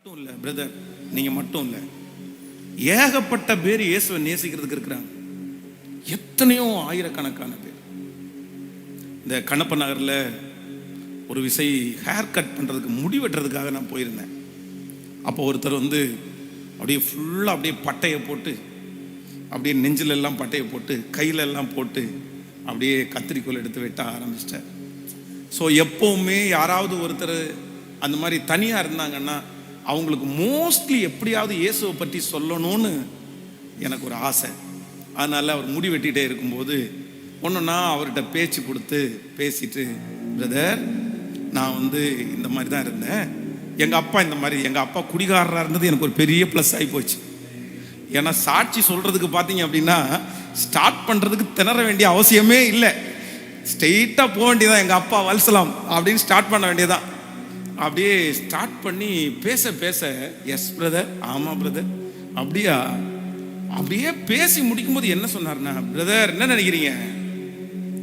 மட்டும் இல்லை பிரதர், நீங்க மட்டும் இல்லை, ஏகப்பட்ட பேர் இயேசுவை நேசிக்கிறதுக்கு இருக்கிறாங்க. எத்தனையோ ஆயிரக்கணக்கான பேர். இந்த கண்ணப்ப நகர்ல ஒரு விசை ஹேர் கட் பண்றதுக்கு, முடி வெட்டுறதுக்காக நான் போயிருந்தேன். அப்போ ஒருத்தர் வந்து அப்படியே ஃபுல்லாக அப்படியே பட்டையை போட்டு, அப்படியே நெஞ்சில எல்லாம் பட்டையை போட்டு, கையில எல்லாம் போட்டு, அப்படியே கத்திரிக்கோல் எடுத்து வெட்ட ஆரம்பிச்சிட்டார். ஸோ எப்போவுமே யாராவது ஒருத்தர் அந்த மாதிரி தனியாக இருந்தாங்கன்னா அவங்களுக்கு மோஸ்ட்லி எப்படியாவது இயேசுவை பற்றி சொல்லணும்னு எனக்கு ஒரு ஆசை. அதனால் அவர் முடி வெட்டிகிட்டே இருக்கும்போது ஒன்றுன்னா அவர்கிட்ட பேச்சு கொடுத்து பேசிட்டு, பிரதர் நான் வந்து இந்த மாதிரி தான் இருந்தேன், எங்கள் அப்பா இந்த மாதிரி, எங்கள் அப்பா குடிகாரராக இருந்தது எனக்கு ஒரு பெரிய ப்ளஸ் ஆகி போச்சு. ஏன்னா சாட்சி சொல்கிறதுக்கு பார்த்தீங்க அப்படின்னா ஸ்டார்ட் பண்ணுறதுக்கு திணற வேண்டிய அவசியமே இல்லை, ஸ்ட்ரெயிட்டாக போக வேண்டியதான், எங்கள் அப்பா வல்சலாம் அப்படின்னு ஸ்டார்ட் பண்ண வேண்டியதான். அப்படியே ஸ்டார்ட் பண்ணி பேச பேச, எஸ் பிரதர், ஆமாம் பிரதர், அப்படியா, அப்படியே பேசி முடிக்கும்போது என்ன சொன்னார்னா, பிரதர் என்ன நினைக்கிறீங்க,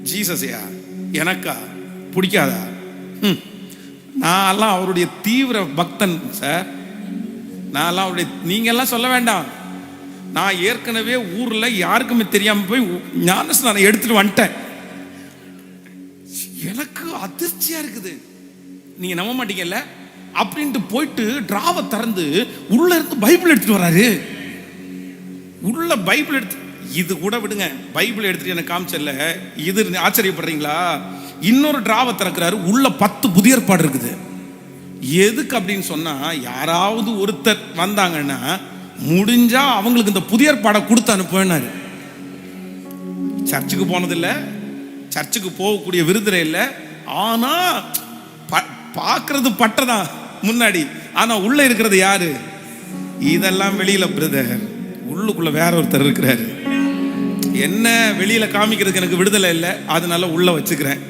ஜீசஸையா எனக்கா பிடிக்காதா? நான்லாம் அவருடைய தீவிர பக்தன் சார், நான்லாம் அவருடைய, நீங்கெல்லாம் சொல்ல வேண்டாம், நான் ஏற்கனவே ஊர்ல யாருக்குமே தெரியாம போய் ஞானஸ்நானம் எடுத்துட்டு வந்துட்டேன். எனக்கு அதிர்ச்சியா இருக்குது, நீங்க நம்ப மாட்டீங்கல்ல. அப்படின்ட்டு போயிட்டு டிராவை திறந்து உள்ள இருந்து பைபிள் எடுத்துட்டு வராரு. உள்ள பைபிள் எடுத்து, இது கூட விடுங்க, பைபிள் எடுத்துட்டு எனக்கு காமிச்சல, இது ஆச்சரியப்படுறீங்களா? இன்னொரு டிராவை திறக்கிறாரு, உள்ள 10 புதிய ஏற்பாடு இருக்குது. எதுக்கு அப்படின்னு சொன்னா, யாராவது ஒருத்தர் வந்தாங்கன்னா முடிஞ்சா அவங்களுக்கு இந்த புதிய ஏற்பாடை கொடுத்து அனுப்பினாரு. சர்ச்சுக்கு போனதில்லை, சர்ச்சுக்கு போகக்கூடிய விருதுரை இல்லை, ஆனா பார்க்கறது பட்டதான் முன்னாடி, ஆனா உள்ள இருக்கிறது யாரு? இதெல்லாம் வெளியில பிரதர், உள்ளுக்குள்ள வேற ஒருத்தர் இருக்கிறாரு. என்ன வெளியில காமிக்கிறதுக்கு எனக்கு விடுதலை இல்லை, அதனால உள்ள வச்சுக்கிறேன்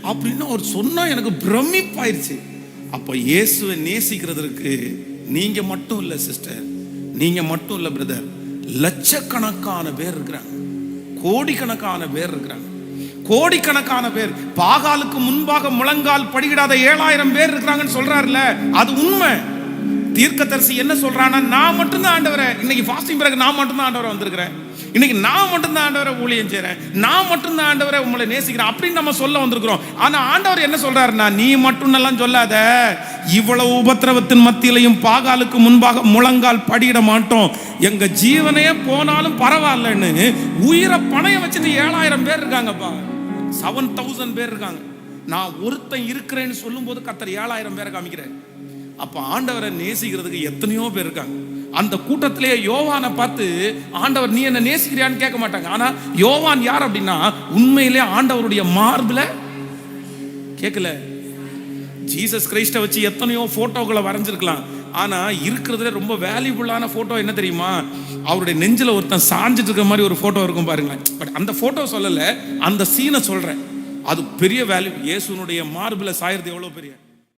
அப்படின்னு அவர் சொன்னா எனக்கு பிரமிப்பாயிருச்சு. அப்போ இயேசுவை நேசிக்கிறதுக்கு நீங்க மட்டும் இல்லை சிஸ்டர், நீங்க மட்டும் இல்லை பிரதர், லட்சக்கணக்கான பேர் இருக்கிறாங்க, கோடிக்கணக்கான பேர் இருக்கிறாங்க, கோடிக்கணக்கான பேர். பாகாலுக்கு முன்பாக முழங்கால் படியிடாத 7000 பேர் இருக்கிறாங்கன்னு சொல்றாருல, அது உண்மை. தீர்க்கதரிசி என்ன சொல்றான்னா, நான் மட்டும்தான் ஆண்டவரே, இன்னைக்கு ஃபாஸ்டிங் பிறகு நான் மட்டும்தான் ஆண்டவரை வந்திருக்கிறேன், இன்னைக்கு நான் மட்டும்தான் ஆண்டவரை ஊழியம் செய்றேன், நான் மட்டும்தான் ஆண்டவரை உங்களை நேசிக்கிறேன் அப்படின்னு நம்ம சொல்ல வந்திருக்கிறோம். ஆனா ஆண்டவர் என்ன சொல்றாருன்னா, நீ மட்டும் எல்லாம் சொல்லாத, இவ்வளவு உபத்திரவத்தின் மத்தியிலையும் பாகாலுக்கு முன்பாக முழங்கால் படியிட மாட்டோம், எங்க ஜீவனையே போனாலும் பரவாயில்லன்னு உயிரை பணைய வச்சுட்டு 7000 பேர் இருக்காங்கப்பா, 7000 பேர் இருக்காங்க. நான் ஒருத்தன் இருக்கிறேன்னு சொல்லும் போது கர்த்தர் 7000 பேரை காமிக்கிறேன். அப்ப ஆண்டவரை நேசிக்கிறதுக்கு எத்தனையோ பேர் இருக்காங்க. அந்த கூட்டத்திலே யோவானை பார்த்து ஆண்டவர் நீ என்ன நேசிக்கிறியான்னு கேட்க மாட்டாங்க. ஆனா யோவான் யார் அப்படின்னா, உண்மையிலே ஆண்டவருடைய மார்பில கேட்கல, ஜீசஸ் கிரைஸ்ட வச்சு எத்தனையோ போட்டோக்களை வரைஞ்சிருக்கலாம், ஆனா இருக்கிறதுல ரொம்ப வேல்யூபுல்லான போட்டோ என்ன தெரியுமா, அவருடைய நெஞ்சில ஒருத்தன் சாஞ்சிட்டு இருக்க மாதிரி ஒரு போட்டோ இருக்கும் பாருங்க. பட் அந்த போட்டோ சொல்லல, அந்த சீனை சொல்றேன், அது பெரிய வேல்யூ. இயேசுனுடைய மார்பில சாயறது எவ்வளவு பெரிய